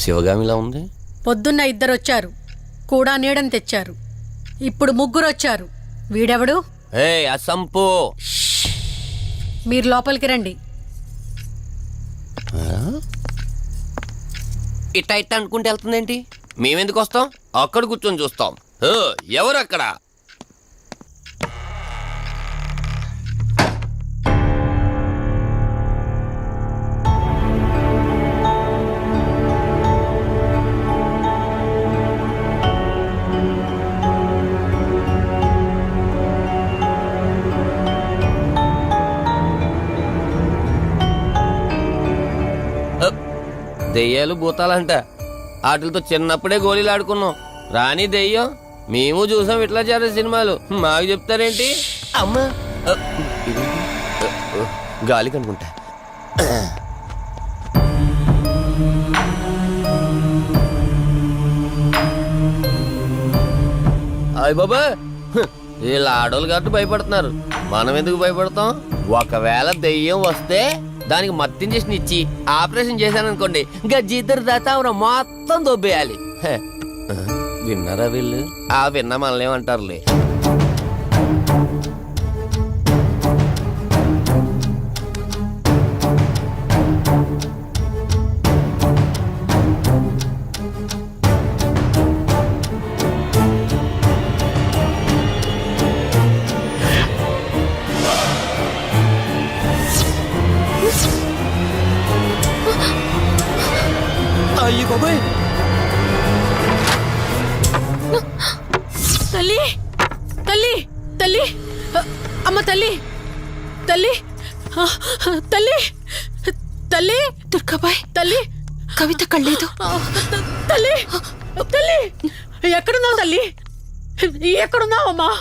శివగామిలా ఉంది. పొద్దున్న 2 వచ్చారు, కూడా నీడని తెచ్చారు. ఇప్పుడు 3 వచ్చారు. వీడెవడు? ఏ అసంపు, మీరు లోపలికి రండి. ఇట్ట ఇట్ట అనుకుంటే వెళ్తుందేంటి? మేమెందుకు వస్తాం? అక్కడ కూర్చొని చూస్తాం. ఎవరు అక్కడ? దెయ్యాలు భూతాలంట. వాటితో చిన్నప్పుడే గోళీలు ఆడుకున్నాం. రాని దెయ్యం మేము చూసాం ఇట్లా చేరే సినిమాలు. మాకు చెప్తారేంటి? అమ్మా గాలి కనుకుంటా. అయ్య బాబా, వీళ్ళ ఆడోళ్ళు కాబట్టి భయపడుతున్నారు. మనం ఎందుకు భయపడతాం? ఒకవేళ దెయ్యం వస్తే దానికి మత్తు ఇంజెక్షన్ ఇచ్చి ఆపరేషన్ చేశాననుకోండి, ఇంకా జీతరు దాతావరం మొత్తం దొబ్బేయాలి. విన్నారా వీళ్ళు? విన్నా మనల్ని ఏమంటారులే. అయ్యి బాబాయ్, తల్లి తల్లి తల్లి, అమ్మ తల్లి తల్లి తల్లి తల్లి, దుర్గాబాయ్ తల్లి కవిత కళ్ళేదు. తల్లి తల్లి, ఎక్కడున్నావు తల్లి? ఎక్కడున్నావమ్మా?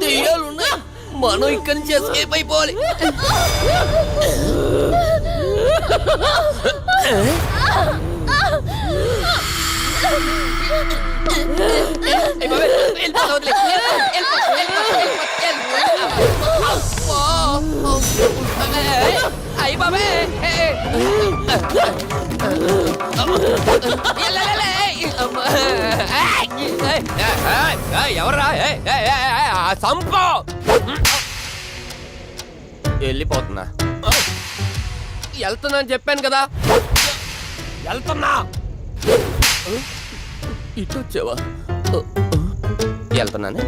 దెయ్యాలున్నాయి, మనం ఇక్కడి నుంచి ఎస్కేప్ అయిపోవాలి. అయ్యి బాబే, ఎవర్రా? సంపో. వెళ్ళిపోతున్నా. వెళ్తున్నా అని చెప్పాను కదా. వెళ్తున్నా. ఇటు వచ్చావా? వెళ్తున్నాను.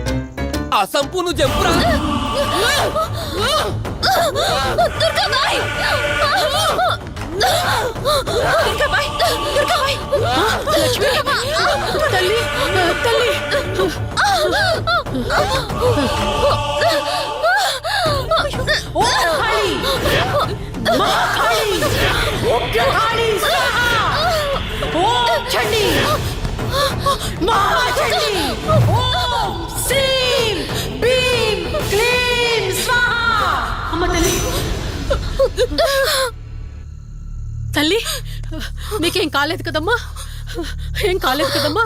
ఆ సంపు నువ్వు చెప్పురా. తల్లి తల్లి, తల్లి నీకేం కాలేదు కదమ్మా? ఏం కాలేదు కదమ్మా?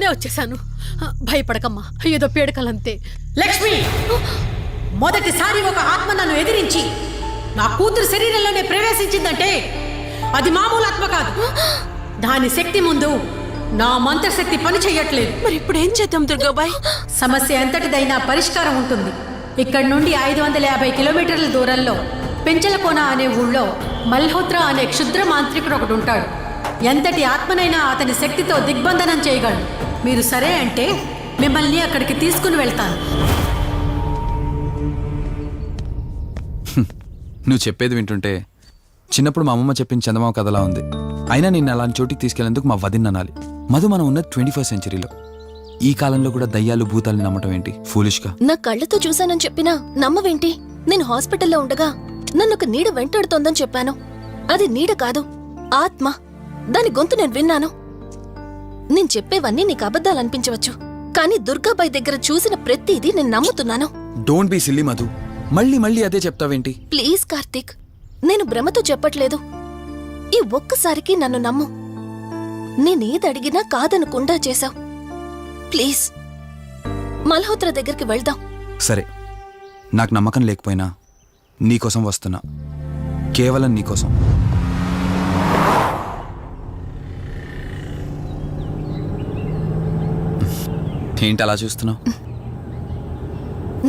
నేను వచ్చేసాను, భయపడకమ్మా. ఏదో పీడకలంతే. లక్ష్మి, మొదటిసారి ఒక ఆత్మ నన్ను ఎదిరించి నా కూతురు శరీరంలోనే ప్రవేశించిందంటే అది మామూలు ఆత్మ కాదు. దాని శక్తి ముందు నా మంత్రశక్తి పని చెయ్యట్లేదు. మరి ఇప్పుడు ఏం చేద్దాం దుర్గాబాయ్? సమస్య ఎంతటిదైనా పరిష్కారం ఉంటుంది. ఇక్కడ నుండి 550 కిలోమీటర్ల దూరంలో పెంచలకోన అనే ఊళ్ళో మల్హోత్రా అనే క్షుద్ర మాంత్రికుడు ఒకడు ఉంటాడు. ఎంతటి ఆత్మనైనా అతని శక్తితో దిగ్బంధనం చేయగలడు. మీరు సరే అంటే మిమ్మల్ని అక్కడికి తీసుకుని వెళ్తాను. నువ్వు చెప్పేది వింటుంటే చిన్నప్పుడు మా అమ్మమ్మ చెప్పిన చందమామ కథలా ఉంది. అయినా నిన్ను అలాంటి చోటికి తీసుకెళ్లేందుకు మా వదిన అనాలి. మధు, మనం ఉన్నది 21st సెంచరీలో. ఈ కాలంలో కూడా దయ్యాలు భూతాలు నమ్మటం ఏంటి ఫూలిష్గా? నా కళ్ళతో చూశానని చెప్పినా నమ్మవేంటి? నేను హాస్పిటల్లో ఉండగా నన్ను ఒక నీడ వెంటాడుతోందని చెప్పాను. అది నీడ కాదు, ఆత్మ. దాని గొంతు నేను విన్నాను. నేను చెప్పేవన్నీ నీకు అబద్ధాలనిపించవచ్చు, కానీ దుర్గాబాయ్ దగ్గర చూసిన ప్రతిదీ నేను నమ్ముతున్నాను. డోంట్ బీ సిల్లీ మధు, మళ్ళీ మళ్ళీ అదే చెప్తావేంటి? ప్లీజ్ కార్తీక్, నేను భ్రమతో చెప్పట్లేదు. ఈ ఒక్కసారికి నన్ను నమ్ము. నేనేదడిగినా కాదనకుండా చేశావు. ప్లీజ్, మల్హోత్రా దగ్గరికి వెళ్దాం. సరే, నాకు నమ్మకం లేకపోయినా నీకోసం వస్తున్నా, కేవలం నీకోసం. ఏంటి అలా చూస్తున్నావు?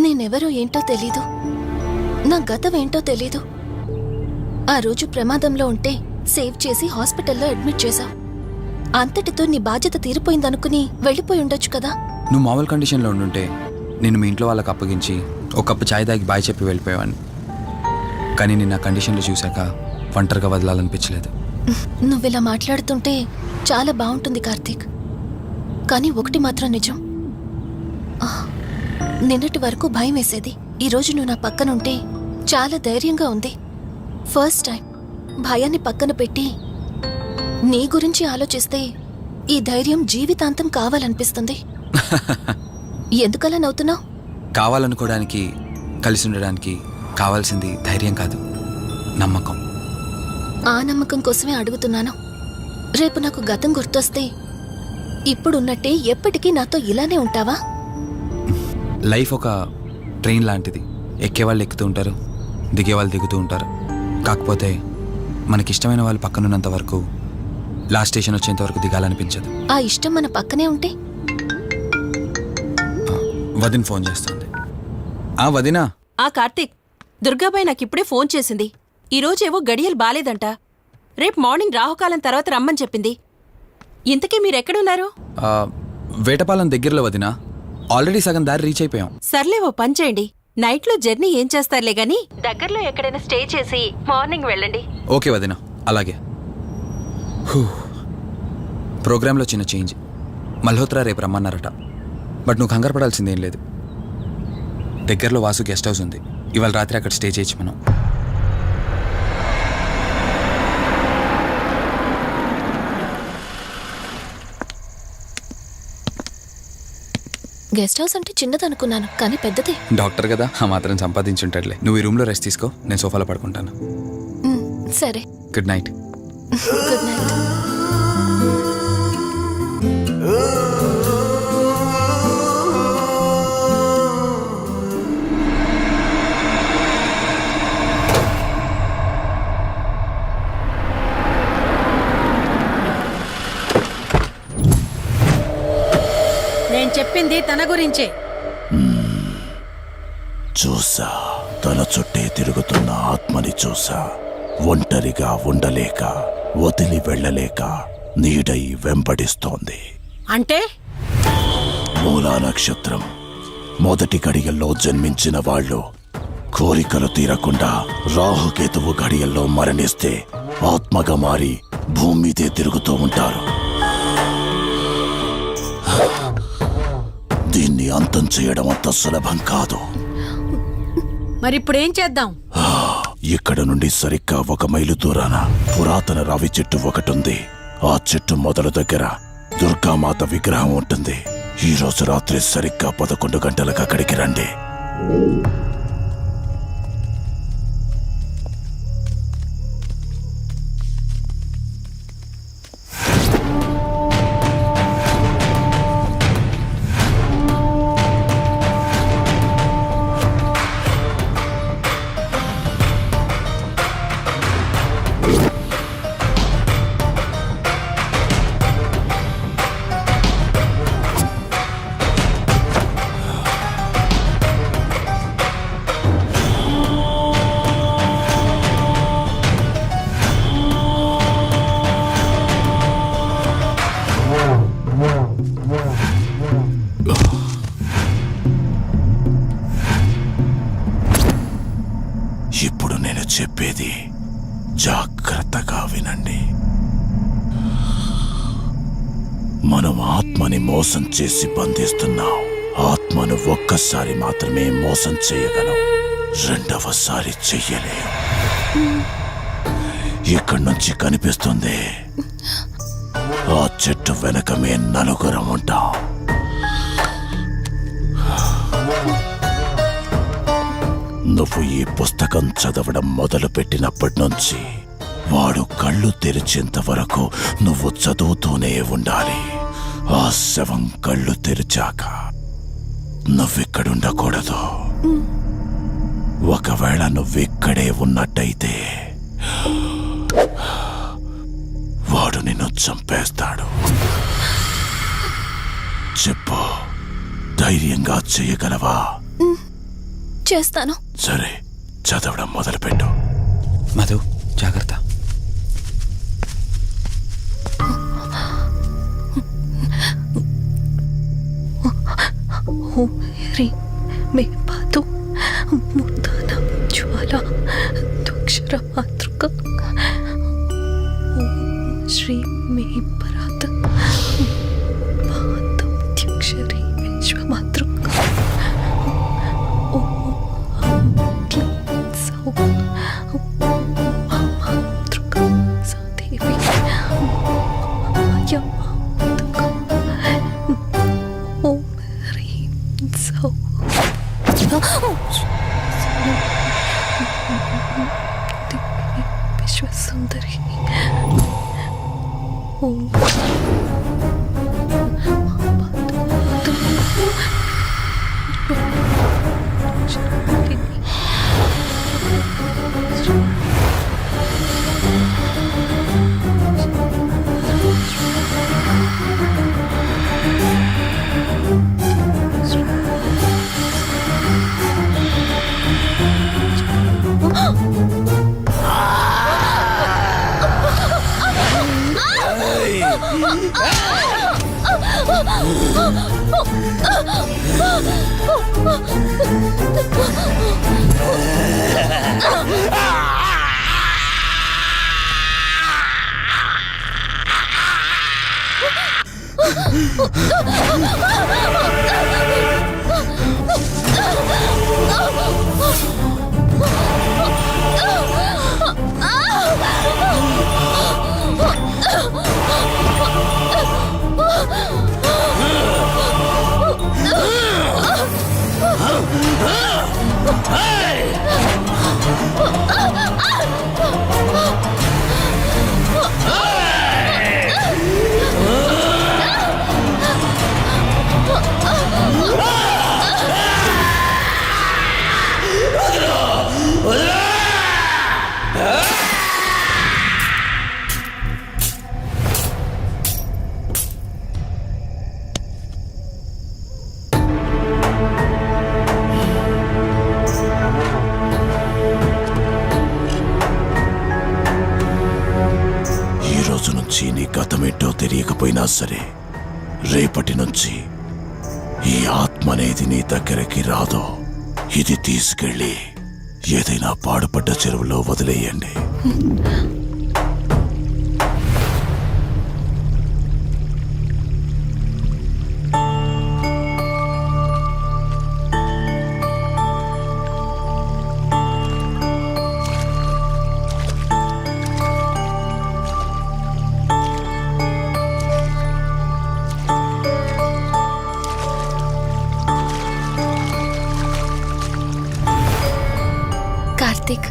నేనెవరో ఏంటో తెలీదు, నా గతం ఏంటో తెలీదు. ఆ రోజు ప్రమాదంలో ఉంటే సేవ్ చేసి హాస్పిటల్లో అడ్మిట్ చేశావు. అంతటితో నీ బాధ్యత తీరిపోయిందనుకుని వెళ్ళిపోయి ఉండొచ్చు కదా. నువ్వు మామూలు కండిషన్లో ఉండుంటే నేను మీ ఇంట్లో వాళ్ళకి అప్పగించి ఒక కప్పు ఛాయ్ తాగి బాయ్ చెప్పి వెళ్ళిపోయేవాడిని. కానీ నేను ఆ కండిషన్లో చూశాక ఒంటరిగా వదలాలనిపించలేదు. నువ్విలా మాట్లాడుతుంటే చాలా బాగుంటుంది కార్తీక్, కానీ ఒకటి మాత్రం నిజం. నిన్నటి వరకు భయం వేసేది. ఈరోజు నువ్వు నా పక్కనుంటే చాలా ధైర్యంగా ఉంది. ఫస్ట్ టైం భయాన్ని పక్కన పెట్టి నీ గురించి ఆలోచిస్తే ఈ ధైర్యం జీవితాంతం కావాలనిపిస్తుంది. ఎందుకలా నవ్వుతున్నావు? కావాలనుకోవడానికి, కలిసి ఉండడానికి కావాల్సింది ధైర్యం కాదు, నమ్మకం. ఆ నమ్మకం కోసమే అడుగుతున్నాను. రేపు నాకు గతం గుర్తొస్తే ఇప్పుడున్నట్టే ఎప్పటికీ నాతో ఇలానే ఉంటావా? లైఫ్ ఒక ట్రైన్ లాంటిది. ఎక్కేవాళ్ళు ఎక్కుతూ ఉంటారు, దిగేవాళ్ళు దిగుతూ ఉంటారు. కాకపోతే మనకిష్టమైన వాళ్ళు పక్కనున్నంత వరకు లాస్ట్ స్టేషన్ వచ్చేంత వరకు దిగాలనిపించదు. ఆ ఇష్టం మన పక్కనే ఉంటే? వదిన ఫోన్ చేస్తుంది. వదినా. కార్తీక్, దుర్గాబాయ్ నాకిప్పుడే ఫోన్ చేసింది. ఈరోజేవో గడియలు బాలేదంట. రేపు మార్నింగ్ రాహుకాలం తర్వాత రమ్మని చెప్పింది. ఇంతకీ మీరెక్కడున్నారు? వేటపాలెం దగ్గరలో వదినా. ఆల్రెడీ సగం దారి రీచ్ అయిపోయాం. సర్లే, ఓ పని చేయండి. నైట్లో జర్నీ ఏం చేస్తారులే గాని దగ్గరలో ఎక్కడైనా స్టే చేసి మార్నింగ్ వెళ్ళండి. ఓకే వదినా, అలాగే. ప్రోగ్రాంలో చిన్న చేంజ్. మల్హోత్రా రేపు రమ్మన్నారట. బట్ నువ్వు కంగారు పడాల్సిందేం లేదు. దగ్గరలో వాసు గెస్ట్ హౌస్ ఉంది. ఇవాళ రాత్రి అక్కడ స్టే చేయొచ్చు మనం. గెస్ట్ హౌస్ అంటే చిన్నదనుకున్నాను, కానీ పెద్దదే. డాక్టర్ కదా, ఆ మాత్రం సంపాదించుంటాడులే. నువ్వు ఈ రూమ్లో రెస్ట్ తీసుకో, నేను సోఫాలో పడుకుంటాను. సరే, గుడ్ నైట్. Good night. నేను చెప్పింది తన గురించే. చూసా, తన చుట్టే తిరుగుతున్న ఆత్మని చూసా. ఒంటరిగా ఉండలేక, వదిలి వెళ్ళలేక నీడై వెంబడిస్తోంది. అంటే మూలా నక్షత్రం మొదటి గడియల్లో జన్మించిన వాళ్ళు కోరికలు తీరకుండా రాహుకేతువు గడియల్లో మరణిస్తే ఆత్మగా మారి భూమి మీదే తిరుగుతూ ఉంటారు. దీన్ని అంతం చేయడం అంత సులభం కాదు. మరిప్పుడేం చేద్దాం? ఇక్కడ నుండి సరిగ్గా 1 మైలు దూరాన పురాతన రావి చెట్టు ఒకటుంది. ఆ చెట్టు మొదలు దగ్గర దుర్గామాత విగ్రహం ఉంటుంది. ఈ రోజు రాత్రి సరిగ్గా 11 గంటలకు అక్కడికి రండి. జాగ్రత్తగా వినండి. మనం ఆత్మని మోసం చేసి బంధిస్తున్నాం. ఆత్మను ఒక్కసారి మాత్రమే మోసం చేయగలం, రెండవసారి చెయ్యలేం. ఇక్కడి నుంచి కనిపిస్తుంది, ఆ చెట్టు వెనకమే నలుగురం ఉంటాం. నువ్వు ఈ పుస్తకం చదవడం మొదలుపెట్టినప్పటి నుంచి వాడు కళ్ళు తెరిచేంత వరకు నువ్వు చదువుతూనే ఉండాలి. ఆ శవం కళ్ళు తెరిచాక నువ్విక్కడుండకూడదు. ఒకవేళ నువ్విక్కడే ఉన్నట్టయితే వాడు నిన్ను చంపేస్తాడు. చెప్పు, ధైర్యంగా చేయగలవా? చేస్తాను. సరే, చదవడం మొదలుపెట్టు. మధు, జాగ్రత్త. ఓం హ్రీం మే పాతు మూర్ధనం జ్వాలా దుక్షర మాతృక. ఓం శ్రీం మే పరాత పాతం త్యక్షరీ విశ్వమాతృక. ఓం క్లీం సౌ మాతృక సాదేవి యమాతృక. ఓం హ్రీం సౌ విశ్వసుందరి. ఓం నీ గతమేంటో తెలియకపోయినా సరే, రేపటి నుంచి ఈ ఆత్మ అనేది నీ దగ్గరికి రాదు. ఇది తీసుకెళ్ళి ఏదైనా పాడుపడ్డ చెరువులో వదిలేయండి. కార్తీక్,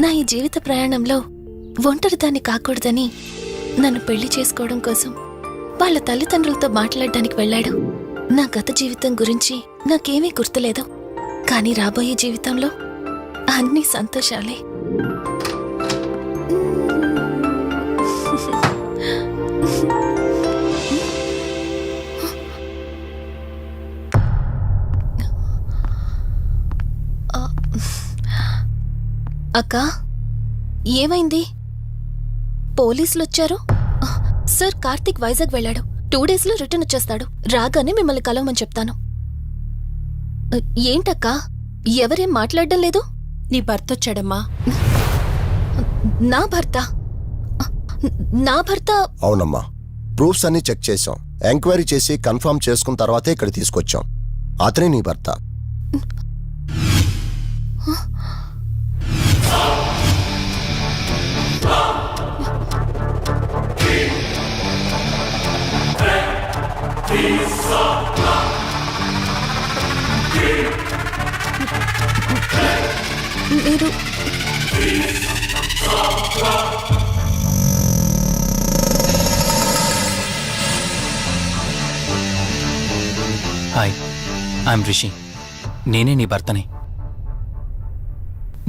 నా ఈ జీవిత ప్రయాణంలో ఒంటరిదాన్ని కాకూడదని నన్ను పెళ్లి చేసుకోవడం కోసం వాళ్ళ తల్లిదండ్రులతో మాట్లాడడానికి వెళ్ళాడు. నా గత జీవితం గురించి నాకేమీ గుర్తులేదు, కానీ రాబోయే జీవితంలో అన్ని సంతోషాలే. అక్క, ఏమైంది? పోలీసులు వచ్చారు. సార్, కార్తీక్ వైజాగ్ వెళ్ళాడు. 2 days లో రిటర్న్ వచ్చేస్తాడు. రాగానే మిమ్మల్ని కలవమని చెప్తాను. ఏంటక్కా, ఎవరేం మాట్లాడడం లేదు? నీ భర్త వచ్చాడమ్మా. నా భర్త? నా భర్త అవునమ్మా, ప్రూఫ్స్ అన్ని చెక్ చేశాం. ఎంక్వైరీ చేసి కన్ఫర్మ్ చేసుకున్న తర్వాతే ఇక్కడ తీసుకొచ్చాం. అతనే నీ భర్త. మీరు హాయ్, ఐఎమ్ రిషి. నేనే నీ భర్తని.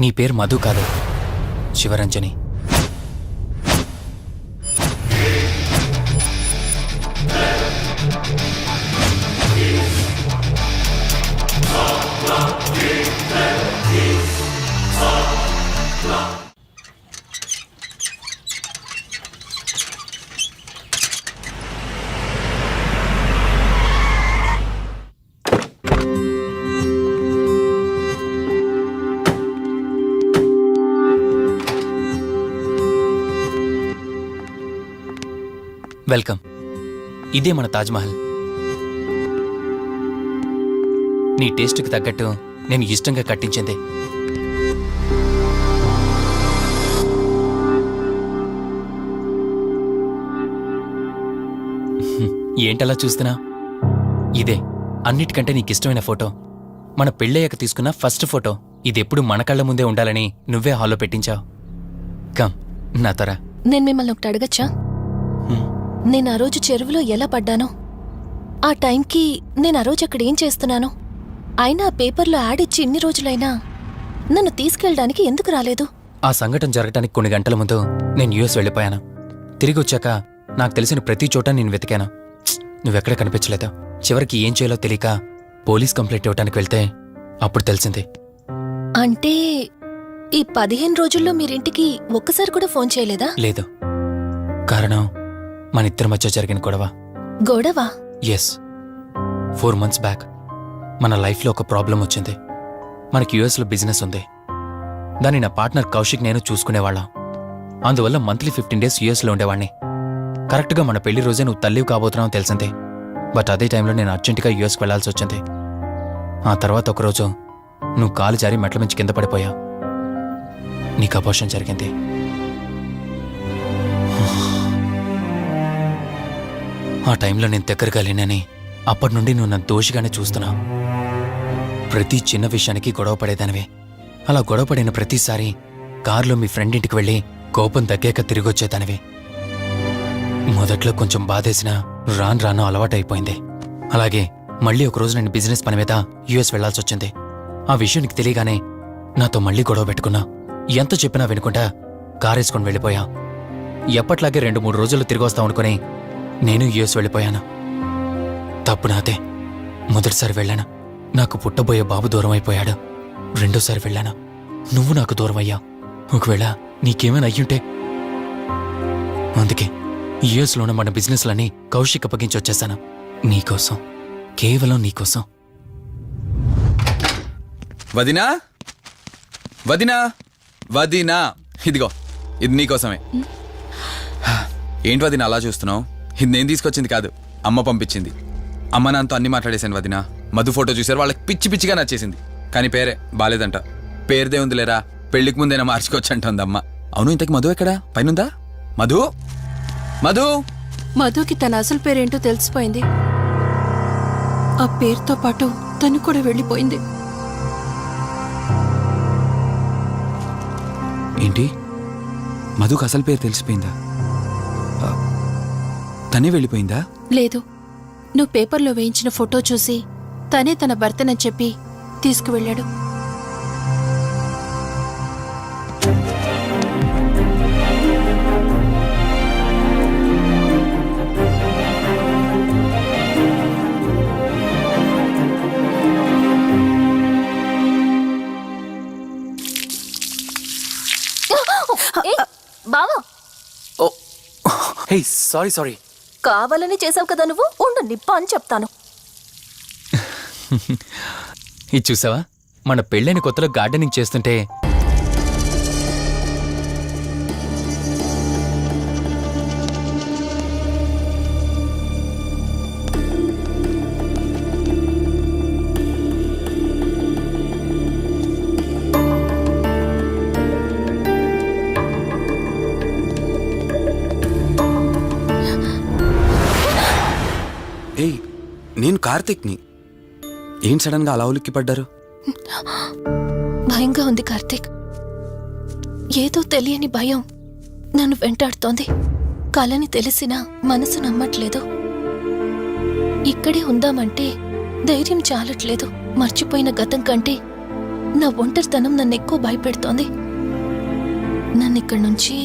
నీ పేరు మధు కాదు, శివరంజని. వెల్కమ్. ఇదే మన తాజ్మహల్. నీ టేస్ట్కి తగ్గట్టు నేను ఇష్టంగా కట్టించింది. ఏంటలా చూస్తున్నా? ఇదే అన్నిటికంటే నీకిష్టమైన ఫోటో. మన పెళ్ళయ్యాక తీసుకున్న ఫస్ట్ ఫోటో. ఇదెప్పుడు మన కళ్ళ ముందే ఉండాలని నువ్వే హాల్లో పెట్టించావు. కమ్ నా తర. నేను మిమ్మల్ని ఒకటి అడగచ్చా? నేను ఆ రోజు చెరువులో ఎలా పడ్డానో, ఆ టైంకి నేను ఆ రోజు అక్కడ ఏం చేస్తున్నాను, అయినా ఆ పేపర్లో యాడ్ ఇచ్చి ఇన్ని రోజులైనా నన్ను తీసుకెళ్ళడానికి ఎందుకు రాలేదు? ఆ సంఘటన జరగటానికి కొన్ని గంటల ముందు నేను యుఎస్ వెళ్ళిపోయాను. తిరిగి వచ్చాక నాకు తెలిసిన ప్రతి చోట నేను వెతికాను. నువ్వెక్కడ కనిపించలేదు. చివరికి ఏం చేయాలో తెలియక పోలీస్ కంప్లైంట్ ఇవ్వడానికి వెళ్తే అప్పుడు తెలిసింది. అంటే ఈ 15 రోజుల్లో మీరింటికి ఒక్కసారి కూడా ఫోన్ చేయలేదా? లేదు. కారణం మన ఇద్దరి మధ్య జరిగిన గొడవ. గొడవ? ఎస్. 4 months బ్యాక్ మన లైఫ్లో ఒక ప్రాబ్లం వచ్చింది. మనకి యుఎస్లో బిజినెస్ ఉంది. దాన్ని నా పార్ట్నర్ కౌశిక్ నేను చూసుకునేవాళ్ళం. అందువల్ల మంత్లీ 15 days యుఎస్లో ఉండేవాణ్ణి. కరెక్ట్గా మన పెళ్లి రోజే నువ్వు తల్లివి కాబోతున్నావు తెలిసింది. బట్ అదే టైంలో నేను అర్జెంటుగా యుఎస్కి వెళ్లాల్సి వచ్చింది. ఆ తర్వాత ఒకరోజు నువ్వు కాలు జారి మెట్ల మించి కింద పడిపోయావు. నీకు అబార్షన్ జరిగింది. ఆ టైంలో నేను దగ్గరగా లేనని అప్పటి నుండి నువ్వు నన్ను దోషిగానే చూస్తున్నావు. ప్రతి చిన్న విషయానికి గొడవ పడేదానివే. అలా గొడవ పడిన ప్రతిసారి కారులో మీ ఫ్రెండ్ ఇంటికి వెళ్ళి కోపం తగ్గాక తిరిగొచ్చేదానివి. మొదట్లో కొంచెం బాధేసినా రాను అలవాటైపోయింది. అలాగే మళ్ళీ ఒకరోజు నేను బిజినెస్ పని మీద యుఎస్ వెళ్లాల్సి వచ్చింది. ఆ విషయం నీకు తెలియగానే నాతో మళ్ళీ గొడవ పెట్టుకున్నా. ఎంత చెప్పినా వినుకుంటా కారేసుకొని వెళ్ళిపోయా. ఎప్పట్లాగే 2-3 రోజుల్లో తిరిగి వస్తాం అనుకుని నేను యుఎస్ వెళ్ళిపోయాను. తప్పు నాదే. మొదటిసారి వెళ్ళాను, నాకు పుట్టబోయే బాబు దూరం అయిపోయాడు. రెండోసారి వెళ్ళాను, నువ్వు నాకు దూరం అయ్యా. ఒకవేళ నీకేమైనా అయ్యుంటే. అందుకే యుఎస్లో ఉన్న మన బిజినెస్లన్నీ కౌశిక్ అప్పగించి వచ్చేసాను. నీకోసం, కేవలం నీకోసం. వదినా, వదినా, వదినా, ఇదిగో ఇది నీకోసమే. ఏంటి వదినా అలా చూస్తున్నావు? ఇది నేను తీసుకొచ్చింది కాదు, అమ్మ పంపించింది. అమ్మ నాన్నతో అన్ని మాట్లాడేశాను వదినా. మధు ఫోటో చూసారు, వాళ్ళకి పిచ్చిగా నచ్చేసింది. కానీ పేరే బాలేదంట. పేరుదే ఉందిలేరా, పెళ్లికి ముందైనా మార్చుకోవచ్చు అంటుంది అమ్మ. అవును, ఇంతకి మధు ఎక్కడా? పైనుందా? మధు, మధు. మధుకి తన అసలు పేరేంటో తెలిసిపోయింది. ఆ పేరుతో పాటు తను కూడా వెళ్ళిపోయింది. ఏంటి? మధుకు అసలు పేరు తెలిసిపోయిందా? తనే వెళ్ళిపోయిందా? లేదు, నువ్వు పేపర్లో వేయించిన ఫోటో చూసి తనే తన భర్తనని చెప్పి తీసుకువెళ్ళాడు. బావా, హే, సారీ. కావాలని చేసావు కదా నువ్వు. ఉండు, నిప్ప అని చెప్తాను. ఇది చూసావా? మన పెళ్ళైన కొత్తలో గార్డెనింగ్ చేస్తుంటే ఏయ్, నేను కార్తిక్ని. ఏం సడన్గా అలా ఉలిక్కి పడ్డారు? భయంగా ఉంది కార్తీక్. ఏదో తెలియని భయం నన్ను వెంటాడుతోంది. కలని తెలిసినా మనసు నమ్మట్లేదు. ఇక్కడే ఉందామంటే ధైర్యం చాలట్లేదు. మర్చిపోయిన గతం కంటే నా ఒంటరితనం నన్ను ఎక్కువ భయపెడుతోంది. నన్ను ఇక్కడి నుంచి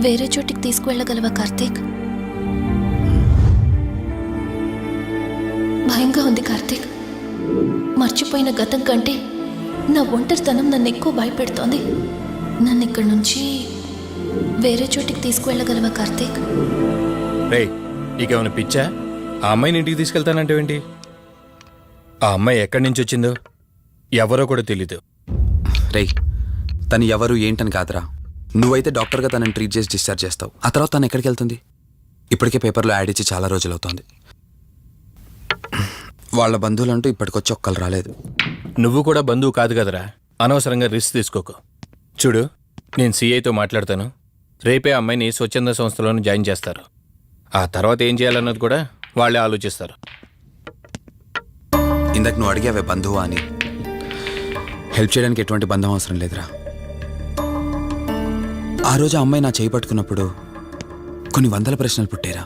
వేరే చోటికి తీసుకువెళ్ళగలవా కార్తీక్? భయంగా ఉంది కార్తీక్. మర్చిపోయిన గతం కంటే నా ఒంటరితనం నన్ను ఎక్కువ భయపెడుతోంది. నన్ను ఇక్కడి నుంచి వేరే చోటికి తీసుకువెళ్ళగలవా కార్తీక్? రేయ్, నీకేమైనా పిచ్చా? ఆ అమ్మాయిని ఇంటికి తీసుకెళ్తానంటేంటి? ఆ అమ్మాయి ఎక్కడి నుంచి వచ్చిందో ఎవరో కూడా తెలీదు. రేయ్, తను ఎవరు ఏంటని కాదురా. నువ్వైతే డాక్టర్గా తనని ట్రీట్ చేసి డిశ్చార్జ్ చేస్తావు. ఆ తర్వాత తను ఎక్కడికి వెళ్తుంది? ఇప్పటికే పేపర్లో యాడ్ ఇచ్చి చాలా రోజులు అవుతోంది. వాళ్ళ బంధువులంటూ ఇప్పటికొచ్చి ఒక్కరు రాలేదు. నువ్వు కూడా బంధువు కాదు కదరా, అనవసరంగా రిస్క్ తీసుకోకు. చూడు, నేను సిఐతో మాట్లాడతాను. రేపే అమ్మాయిని స్వచ్ఛంద సంస్థలోనే జాయిన్ చేస్తారు. ఆ తర్వాత ఏం చేయాలన్నది కూడా వాళ్ళే ఆలోచిస్తారు. ఇందాక నువ్వు అడిగావే బంధువా అని. హెల్ప్ చేయడానికి ఎటువంటి బంధం అవసరం లేదురా. ఆ రోజు ఆ అమ్మాయి నా చేయి పట్టుకున్నప్పుడు కొన్ని వందల ప్రశ్నలు పుట్టారా.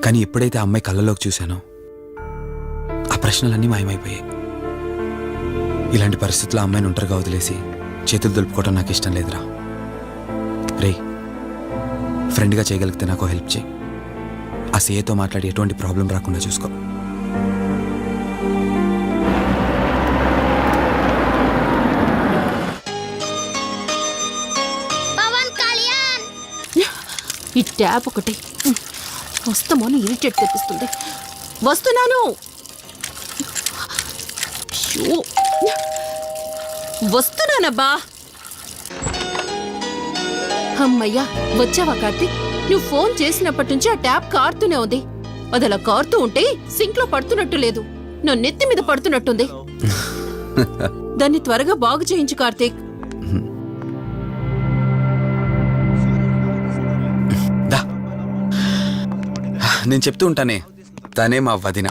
కానీ ఎప్పుడైతే ఆ అమ్మాయి కళ్ళలోకి చూశానో ఆ ప్రశ్నలన్నీ మాయమైపోయాయి. ఇలాంటి పరిస్థితుల్లో ఆ అమ్మాయిని ఒంటరిగా వదిలేసి చేతులు దులుపుకోవడం నాకు ఇష్టం లేదురా. రేయ్, ఫ్రెండ్గా చేయగలిగితే నాకు హెల్ప్ చేయి. ఆ సీఏతో మాట్లాడి ఎటువంటి ప్రాబ్లం రాకుండా చూసుకో. ఈ ట్యాప్ ఒకటి వస్తామని ఇరిటేట్ తెప్పిస్తుంది. వస్తున్నాను. అయ్యో, వస్తున్నానబ్బా. అమ్మయ్యా, వచ్చావా కార్తీక్? నువ్వు ఫోన్ చేసినప్పటి నుంచి ఆ ట్యాప్ కారుతూనే ఉంది. అది అలా కారుతూ ఉంటే సింక్ లో పడుతున్నట్టు లేదు, నా నెత్తి మీద పడుతున్నట్టుంది. దాన్ని త్వరగా బాగు చేయించు కార్తీక్. నేను చెప్తూ ఉంటానే, తనే మా వదిన.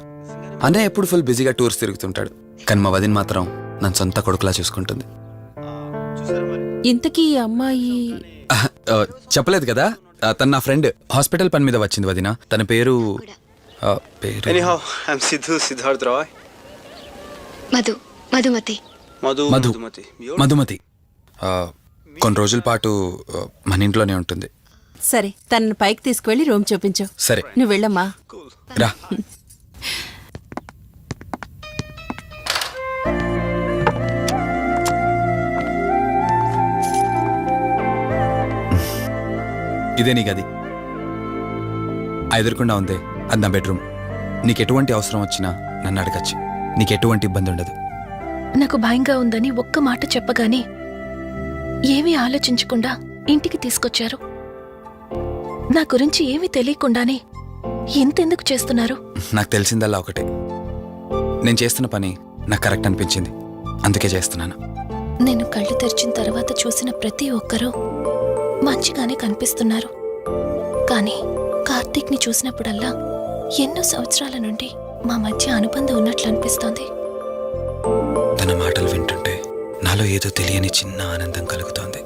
అన్నయ్య ఎప్పుడు ఫుల్ బిజీగా టూర్స్ తిరుగుతుంటాడు, కానీ మా వదిన మాత్రం నన్ను సొంత కొడుకులా చూసుకుంటుంది. ఇంతకీ ఈ అమ్మాయి చెప్పలేదు కదా, తను నా ఫ్రెండ్. హాస్పిటల్ పని మీద వచ్చింది వదిన. తన పేరు Anyhow, I'm Siddharth Roy. Madhumati. Madhumati. కొన్ని రోజుల పాటు మన ఇంట్లోనే ఉంటుంది. సరే, తనను పైకి తీసుకువెళ్ళి రూమ్ చూపించు. సరే, నువ్వు వెళ్ళమ్మా. రా. ఇదే నీ గది. ఎదురుకుండా ఉందే, అది నా బెడ్రూమ్. నీకు ఎటువంటి అవసరం వచ్చినా నన్ను అడగచ్చు. నీకు ఎటువంటి ఇబ్బంది ఉండదు. నాకు భయంగా ఉందని ఒక్క మాట చెప్పగానే ఏమీ ఆలోచించకుండా ఇంటికి తీసుకొచ్చారు. నా గురించి ఏమీ తెలియకుండానే ఇంతెందుకు చేస్తున్నారు? నాకు తెలిసిందల్లా ఒకటే, నేను చేస్తున్న పని నాకు కరెక్ట్ అనిపించింది, అందుకే చేస్తున్నాను. నేను కళ్ళు తెరిచిన తర్వాత చూసిన ప్రతి ఒక్కరూ మంచిగానే కనిపిస్తున్నారు. కానీ కార్తీక్ని చూసినప్పుడల్లా ఎన్నో సంవత్సరాల నుండి మా మధ్య అనుబంధం ఉన్నట్లు అనిపిస్తోంది. తన మాటలు వింటుంటే నాలో ఏదో తెలియని చిన్న ఆనందం కలుగుతోంది.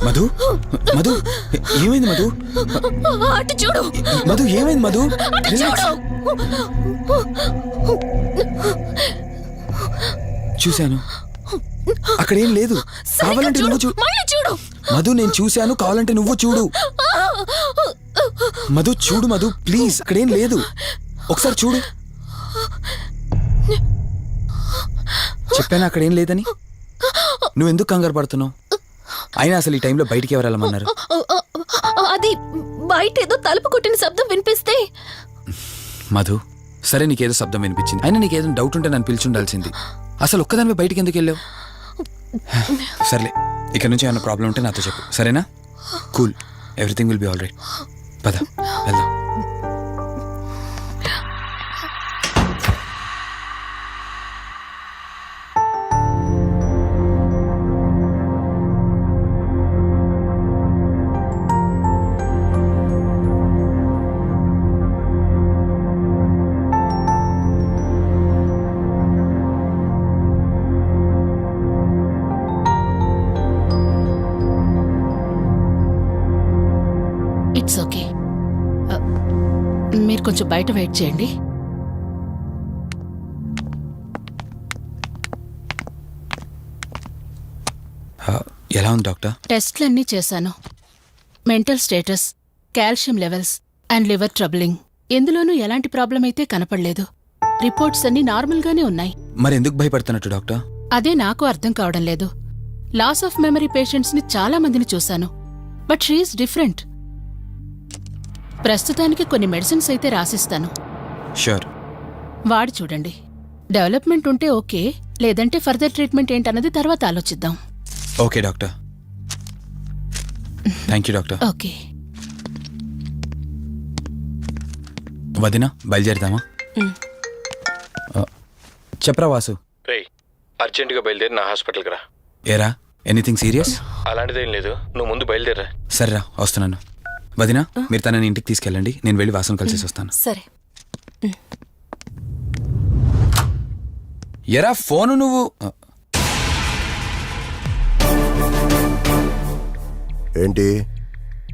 మధు మధు ఏమైంది మధు? అటు చూడు. మధు ఏమైంది మధు? అటు చూడు. చూశాను, అక్కడేం లేదు. కావాలంటే నువ్వు చూడు. మళ్ళీ చూడు. మధు నేను చూశాను, కావాలంటే నువ్వు చూడు. మధు చూడు మధు ప్లీజ్, అక్కడేం లేదు. ఒకసారి చూడు. చెప్పాను అక్కడేం లేదని. నువ్వెందుకు కంగారు పడుతున్నావు? అయినా అసలు ఈ టైంలో బయటికి ఎవరు వెళ్ళమన్నారు? అది బయట ఏదో తలుపు కొట్టిన శబ్దం వినిపిస్తే. మధు సరే, నీకేదో శబ్దం వినిపించింది. అయినా నీకేదో డౌట్ ఉంటే నన్ను పిలిచి ఉండాల్సింది. అసలు ఒక్కదానిపై బయటికి ఎందుకు వెళ్ళావు? సర్లే, ఇక్కడ నుంచి ఏమైనా ప్రాబ్లం ఉంటే నాతో చెప్పు, సరేనా? Cool, everything will be all right. పద వెళ్దాం. It's okay. మీరు కొంచెం బయట వెయిట్ చేయండి. ఎలా ఉంది డాక్టర్? టెస్ట్లన్నీ చేశాను. Mental status, calcium levels and liver troubling, ఎందులోనూ ఎలాంటి ప్రాబ్లం అయితే కనపడలేదు. రిపోర్ట్స్ అన్నీ నార్మల్గానే ఉన్నాయి. మరి ఎందుకు భయపడుతున్నట్టు డాక్టర్? అదే నాకు అర్థం కావడం లేదు. లాస్ ఆఫ్ మెమరీ పేషెంట్స్ని చాలా మందిని చూశాను, బట్ షీఈస్ డిఫరెంట్. ప్రస్తుతానికి కొన్ని మెడిసిన్స్ అయితే రాసిస్తాను, షూర్. వాడి చూడండి. డెవలప్మెంట్ ఉంటే ఓకే, లేదంటే ఫర్దర్ ట్రీట్మెంట్ ఏంటన్నది తర్వాత ఆలోచిద్దాం. Okay doctor. Thank you doctor. Okay. వదినా బయలుదేరదామా? చెప్పరా వాసు. రేయ్, అర్జెంటుగా బయలుదేరి నా హాస్పిటల్కి రా. ఏరా, ఎనీథింగ్ సీరియస్? అలాంటిదేం లేదు, నువ్వు ముందు బయలుదేరా. సరేరా, వస్తున్నాను. వదినా, మీరు తనని ఇంటికి తీసుకెళ్ళండి, నేను వెళ్ళి వాసన కలిసేసి వస్తాను. సరే. ఎరా ఫోను నువ్వు? ఏంటి,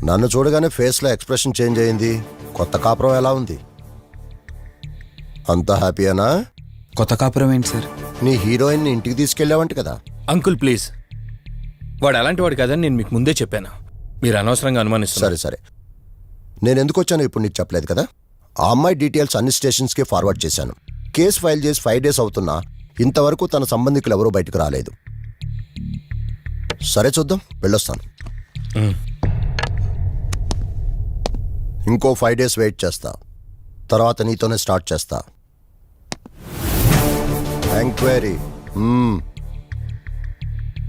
నన్ను చూడగానే ఫేస్లో ఎక్స్ప్రెషన్ చేంజ్ అయింది? కొత్త కాపురం ఎలా ఉంది? అంతా హ్యాపీయేనా? కొత్త కాపురం ఏంటి సార్? నీ హీరోయిన్ని ఇంటికి తీసుకెళ్ళావంట కదా? అంకుల్ ప్లీజ్, వాడు అలాంటి వాడు కాదని నేను మీకు ముందే చెప్పాను. మీరు అనవసరంగా అనుమానిస్తారు. సరే సరే, నేను ఎందుకు వచ్చానో ఇప్పుడు నీకు చెప్పలేదు కదా. ఆ అమ్మాయి డీటెయిల్స్ అన్ని స్టేషన్స్కి ఫార్వర్డ్ చేశాను. కేసు ఫైల్ చేసి 5 days అవుతున్నా ఇంతవరకు తన సంబంధికులు ఎవరూ బయటకు రాలేదు. సరే చూద్దాం, వెళ్ళొస్తాను. ఇంకో 5 days వెయిట్ చేస్తా, తర్వాత నీతోనే స్టార్ట్ చేస్తా ఎంక్వైరీ.